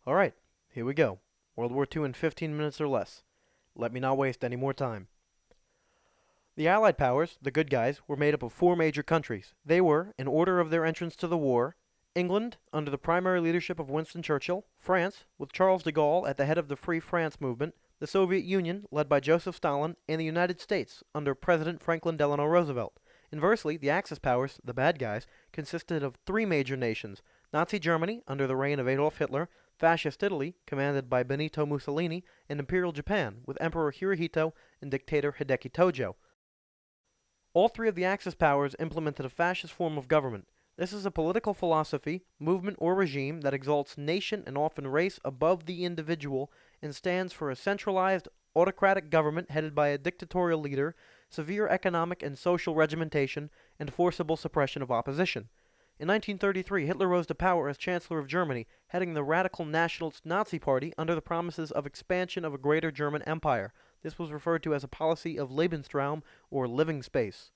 Alright, here we go. World War II in 15 minutes or less. Let me not waste any more time. The Allied powers, the good guys, were made up of four major countries. They were, in order of their entrance to the war, England, under the primary leadership of Winston Churchill; France, with Charles de Gaulle at the head of the Free France movement; the Soviet Union, led by Joseph Stalin; and the United States, under President Franklin Delano Roosevelt. Inversely, the Axis powers, the bad guys, consisted of three major nations: Nazi Germany, under the reign of Adolf Hitler; Fascist Italy, commanded by Benito Mussolini; and Imperial Japan, with Emperor Hirohito and dictator Hideki Tojo. All three of the Axis powers implemented a fascist form of government. This is a political philosophy, movement, or regime that exalts nation and often race above the individual and stands for a centralized, autocratic government headed by a dictatorial leader, severe economic and social regimentation, and forcible suppression of opposition. In 1933, Hitler rose to power as Chancellor of Germany, heading the radical nationalist Nazi Party under the promises of expansion of a greater German empire. This was referred to as a policy of Lebensraum, or living space.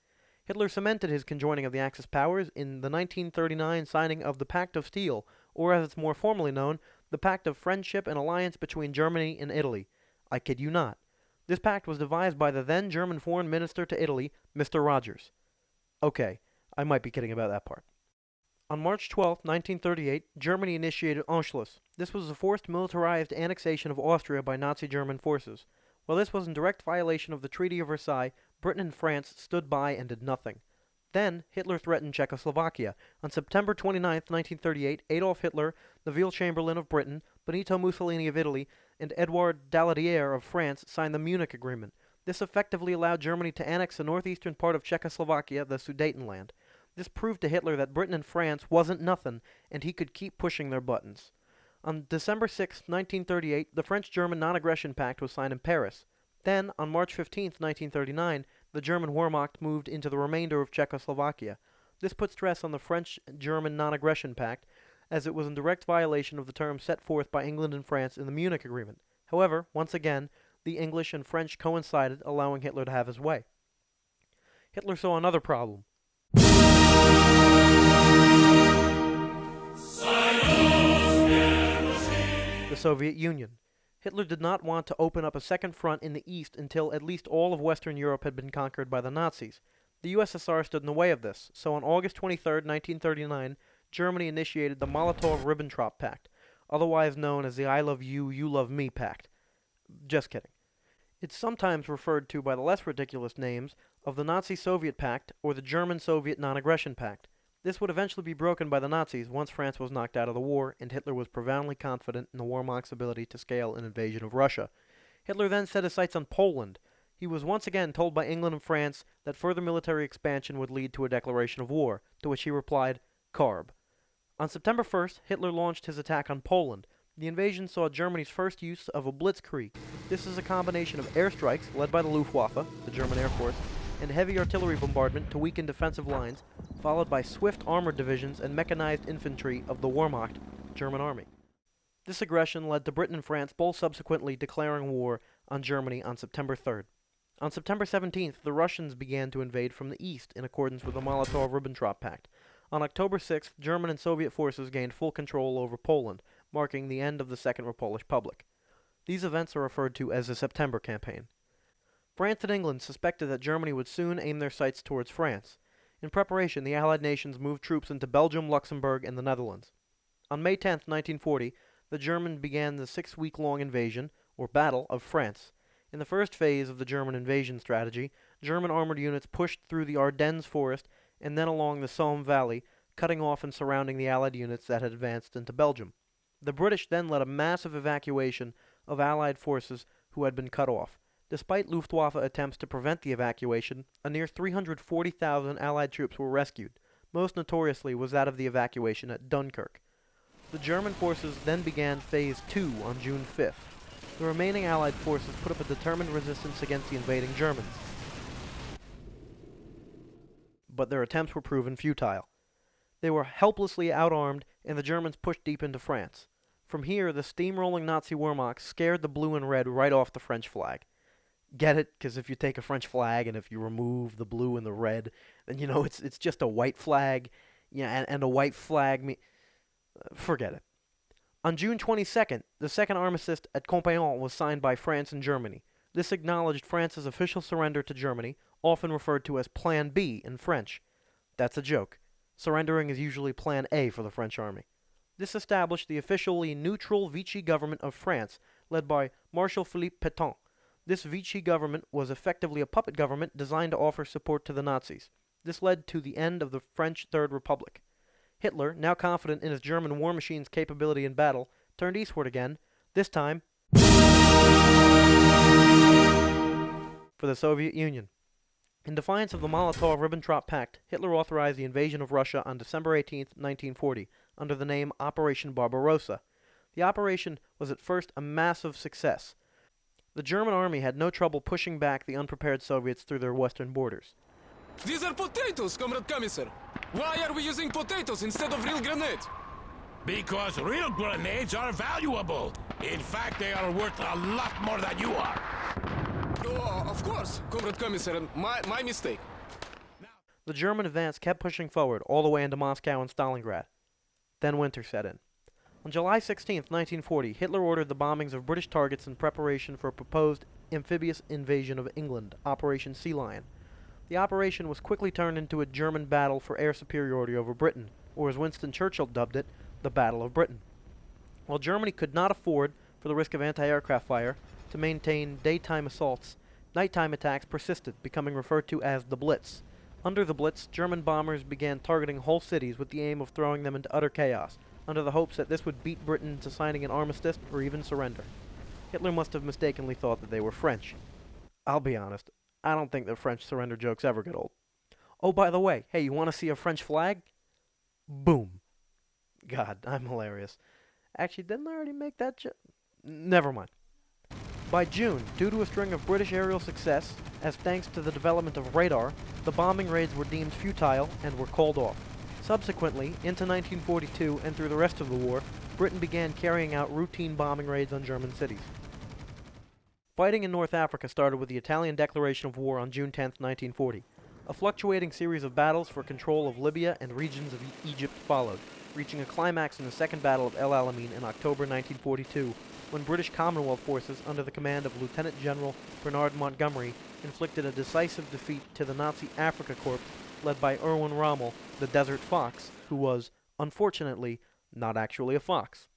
Hitler cemented his conjoining of the Axis powers in the 1939 signing of the Pact of Steel, or as it's more formally known, the Pact of Friendship and Alliance between Germany and Italy. I kid you not. This pact was devised by the then German Foreign Minister to Italy, Mr. Rogers. Okay, I might be kidding about that part. On March 12, 1938, Germany initiated Anschluss. This was a forced militarized annexation of Austria by Nazi German forces. While this was in direct violation of the Treaty of Versailles, Britain and France stood by and did nothing. Then, Hitler threatened Czechoslovakia. On September 29, 1938, Adolf Hitler, Neville Chamberlain of Britain, Benito Mussolini of Italy, and Edouard Daladier of France signed the Munich Agreement. This effectively allowed Germany to annex the northeastern part of Czechoslovakia, the Sudetenland. This proved to Hitler that Britain and France wasn't nothing, and he could keep pushing their buttons. On December 6, 1938, the French-German Non-Aggression Pact was signed in Paris. Then, on March 15, 1939, the German Wehrmacht moved into the remainder of Czechoslovakia. This put stress on the French-German Non-Aggression Pact, as it was in direct violation of the terms set forth by England and France in the Munich Agreement. However, once again, the English and French coincided, allowing Hitler to have his way. Hitler saw another problem. The Soviet Union. Hitler did not want to open up a second front in the East until at least all of Western Europe had been conquered by the Nazis. The USSR stood in the way of this, so on August 23, 1939, Germany initiated the Molotov-Ribbentrop Pact, otherwise known as the I Love You, You Love Me Pact. Just kidding. It's sometimes referred to by the less ridiculous names of the Nazi-Soviet Pact or the German-Soviet Non-Aggression Pact. This would eventually be broken by the Nazis once France was knocked out of the war, and Hitler was profoundly confident in the Wehrmacht's ability to scale an invasion of Russia. Hitler then set his sights on Poland. He was once again told by England and France that further military expansion would lead to a declaration of war, to which he replied, "Carb." On September 1st, Hitler launched his attack on Poland. The invasion saw Germany's first use of a blitzkrieg. This is a combination of airstrikes led by the Luftwaffe, the German Air Force, and heavy artillery bombardment to weaken defensive lines, followed by swift armored divisions and mechanized infantry of the Wehrmacht, German army. This aggression led to Britain and France both subsequently declaring war on Germany on September 3rd. On September 17th, the Russians began to invade from the east in accordance with the Molotov-Ribbentrop Pact. On October 6th, German and Soviet forces gained full control over Poland, marking the end of the Second Republic. These events are referred to as the September Campaign. France and England suspected that Germany would soon aim their sights towards France. In preparation, the Allied nations moved troops into Belgium, Luxembourg, and the Netherlands. On May 10, 1940, the Germans began the 6-week-long invasion, or Battle, of France. In the first phase of the German invasion strategy, German armored units pushed through the Ardennes forest and then along the Somme Valley, cutting off and surrounding the Allied units that had advanced into Belgium. The British then led a massive evacuation of Allied forces who had been cut off. Despite Luftwaffe attempts to prevent the evacuation, a near 340,000 Allied troops were rescued. Most notoriously was that of the evacuation at Dunkirk. The German forces then began Phase 2 on June 5th. The remaining Allied forces put up a determined resistance against the invading Germans, but their attempts were proven futile. They were helplessly outarmed, and the Germans pushed deep into France. From here, the steamrolling Nazi Wehrmacht scared the blue and red right off the French flag. Get it? Because if you take a French flag and if you remove the blue and the red, then it's just a white flag. Yeah, and a white flag forget it. On June 22nd, the second armistice at Compiègne was signed by France and Germany. This acknowledged France's official surrender to Germany, often referred to as Plan B in French. That's a joke. Surrendering is usually Plan A for the French army. This established the officially neutral Vichy government of France, led by Marshal Philippe Pétain. This Vichy government was effectively a puppet government designed to offer support to the Nazis. This led to the end of the French Third Republic. Hitler, now confident in his German war machine's capability in battle, turned eastward again, this time for the Soviet Union. In defiance of the Molotov-Ribbentrop Pact, Hitler authorized the invasion of Russia on December 18, 1940, under the name Operation Barbarossa. The operation was at first a massive success. The German army had no trouble pushing back the unprepared Soviets through their western borders. These are potatoes, Comrade Commissar. Why are we using potatoes instead of real grenades? Because real grenades are valuable. In fact, they are worth a lot more than you are. Oh, of course, Comrade Commissar. My mistake. The German advance kept pushing forward all the way into Moscow and Stalingrad. Then winter set in. On July 16, 1940, Hitler ordered the bombings of British targets in preparation for a proposed amphibious invasion of England, Operation Sea Lion. The operation was quickly turned into a German battle for air superiority over Britain, or as Winston Churchill dubbed it, the Battle of Britain. While Germany could not afford, for the risk of anti-aircraft fire, to maintain daytime assaults, nighttime attacks persisted, becoming referred to as the Blitz. Under the Blitz, German bombers began targeting whole cities with the aim of throwing them into utter chaos, under the hopes that this would beat Britain into signing an armistice or even surrender. Hitler must have mistakenly thought that they were French. I'll be honest, I don't think the French surrender jokes ever get old. Oh, by the way, hey, you want to see a French flag? Boom. God, I'm hilarious. Actually, didn't I already make that joke? Never mind. By June, due to a string of British aerial success, as thanks to the development of radar, the bombing raids were deemed futile and were called off. Subsequently, into 1942 and through the rest of the war, Britain began carrying out routine bombing raids on German cities. Fighting in North Africa started with the Italian declaration of war on June 10, 1940. A fluctuating series of battles for control of Libya and regions of Egypt followed, reaching a climax in the Second Battle of El Alamein in October 1942, when British Commonwealth forces under the command of Lieutenant General Bernard Montgomery inflicted a decisive defeat to the Nazi Afrika Corps led by Erwin Rommel, the Desert Fox, who was, unfortunately, not actually a fox.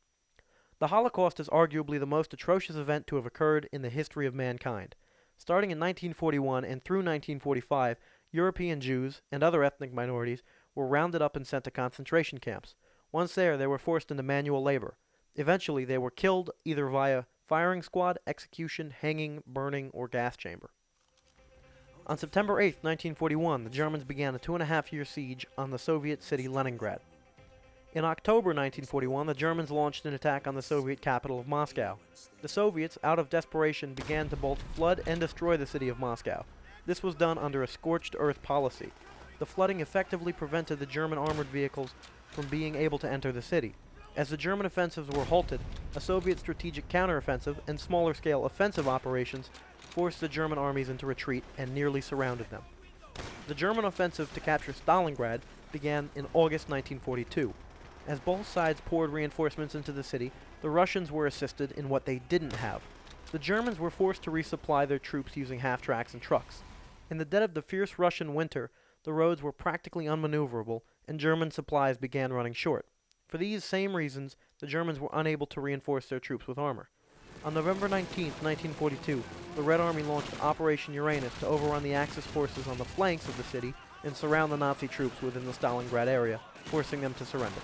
The Holocaust is arguably the most atrocious event to have occurred in the history of mankind. Starting in 1941 and through 1945, European Jews and other ethnic minorities were rounded up and sent to concentration camps. Once there, they were forced into manual labor. Eventually, they were killed either via firing squad, execution, hanging, burning, or gas chamber. On September 8, 1941, the Germans began a 2.5-year siege on the Soviet city Leningrad. In October 1941, the Germans launched an attack on the Soviet capital of Moscow. The Soviets, out of desperation, began to both flood and destroy the city of Moscow. This was done under a scorched earth policy. The flooding effectively prevented the German armored vehicles from being able to enter the city. As the German offensives were halted, a Soviet strategic counteroffensive and smaller-scale offensive operations forced the German armies into retreat and nearly surrounded them. The German offensive to capture Stalingrad began in August 1942. As both sides poured reinforcements into the city, the Russians were assisted in what they didn't have. The Germans were forced to resupply their troops using half-tracks and trucks. In the dead of the fierce Russian winter, the roads were practically unmaneuverable, and German supplies began running short. For these same reasons, the Germans were unable to reinforce their troops with armor. On November 19, 1942, the Red Army launched Operation Uranus to overrun the Axis forces on the flanks of the city and surround the Nazi troops within the Stalingrad area, forcing them to surrender.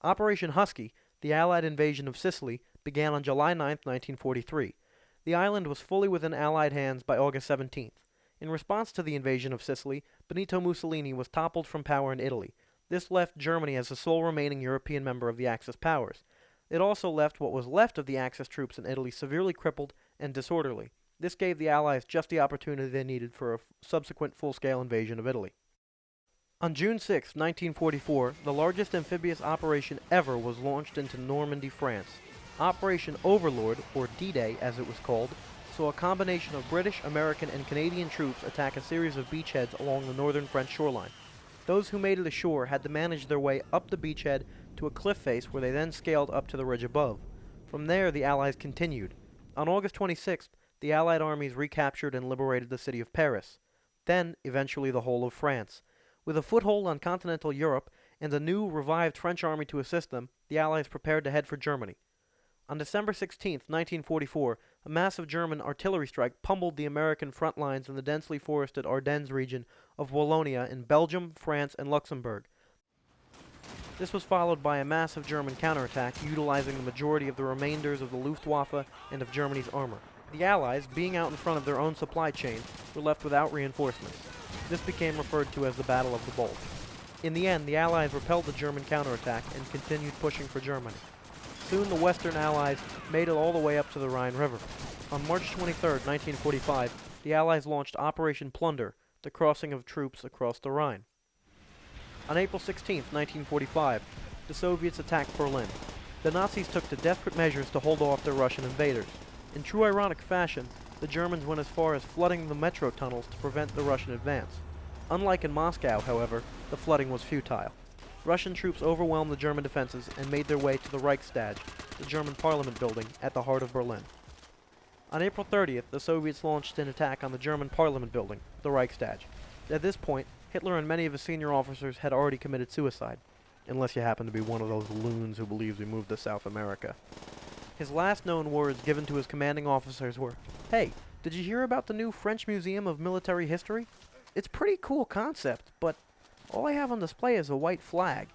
Operation Husky, the Allied invasion of Sicily, began on July 9, 1943. The island was fully within Allied hands by August 17th. In response to the invasion of Sicily, Benito Mussolini was toppled from power in Italy. This left Germany as the sole remaining European member of the Axis powers. It also left what was left of the Axis troops in Italy severely crippled and disorderly. This gave the Allies just the opportunity they needed for a subsequent full-scale invasion of Italy. On June 6, 1944, the largest amphibious operation ever was launched into Normandy, France. Operation Overlord, or D-Day as it was called, saw a combination of British, American, and Canadian troops attack a series of beachheads along the northern French shoreline. Those who made it ashore had to manage their way up the beachhead to a cliff face where they then scaled up to the ridge above. From there, the Allies continued. On August 26th, the Allied armies recaptured and liberated the city of Paris. Then, eventually, the whole of France. With a foothold on continental Europe and a new, revived French army to assist them, the Allies prepared to head for Germany. On December 16, 1944, a massive German artillery strike pummeled the American front lines in the densely forested Ardennes region of Wallonia in Belgium, France, and Luxembourg. This was followed by a massive German counterattack utilizing the majority of the remainders of the Luftwaffe and of Germany's armor. The Allies, being out in front of their own supply chain, were left without reinforcements. This became referred to as the Battle of the Bulge. In the end, the Allies repelled the German counterattack and continued pushing for Germany. Soon the Western Allies made it all the way up to the Rhine River. On March 23, 1945, the Allies launched Operation Plunder, the crossing of troops across the Rhine. On April 16, 1945, the Soviets attacked Berlin. The Nazis took to desperate measures to hold off their Russian invaders. In true ironic fashion, the Germans went as far as flooding the metro tunnels to prevent the Russian advance. Unlike in Moscow, however, the flooding was futile. Russian troops overwhelmed the German defenses and made their way to the Reichstag, the German parliament building at the heart of Berlin. On April 30th, the Soviets launched an attack on the German parliament building, the Reichstag. At this point, Hitler and many of his senior officers had already committed suicide, unless you happen to be one of those loons who believes we moved to South America. His last known words given to his commanding officers were, "Hey, did you hear about the new French Museum of Military History? It's a pretty cool concept, but all I have on display is a white flag."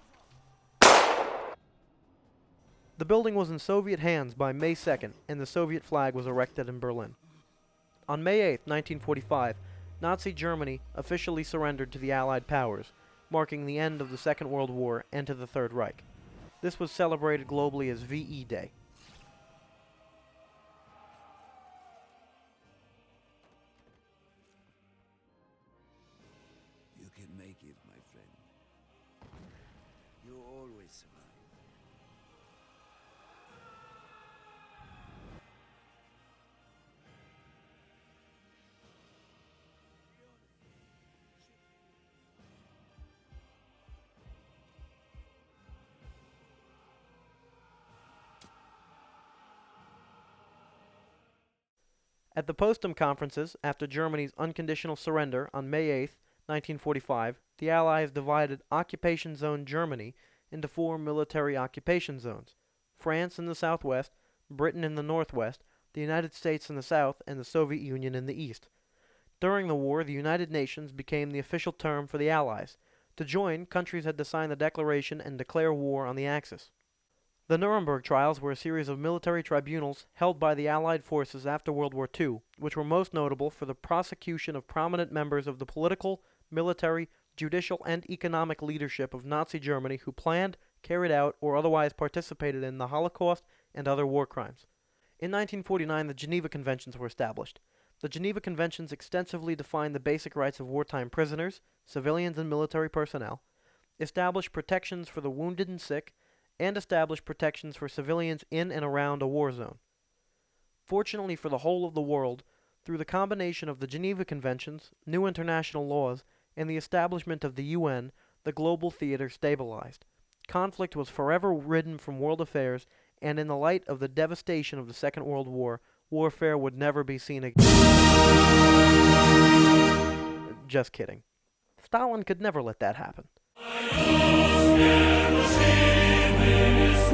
The building was in Soviet hands by May 2nd, and the Soviet flag was erected in Berlin. On May 8, 1945, Nazi Germany officially surrendered to the Allied powers, marking the end of the Second World War and to the Third Reich. This was celebrated globally as VE Day. You can make it, my friend. You always survive. At the Potsdam conferences, after Germany's unconditional surrender on May 8, 1945, the Allies divided Occupation Zone Germany into 4 military occupation zones: France in the southwest, Britain in the northwest, the United States in the south, and the Soviet Union in the east. During the war, the United Nations became the official term for the Allies. To join, countries had to sign the declaration and declare war on the Axis. The Nuremberg trials were a series of military tribunals held by the Allied forces after World War II, which were most notable for the prosecution of prominent members of the political, military, judicial, and economic leadership of Nazi Germany who planned, carried out, or otherwise participated in the Holocaust and other war crimes. In 1949, the Geneva Conventions were established. The Geneva Conventions extensively defined the basic rights of wartime prisoners, civilians, and military personnel, established protections for the wounded and sick, and established protections for civilians in and around a war zone. Fortunately for the whole of the world, through the combination of the Geneva Conventions, new international laws, and the establishment of the UN, the global theater stabilized. Conflict was forever ridden from world affairs, and in the light of the devastation of the Second World War, warfare would never be seen again. Just kidding. Stalin could never let that happen. This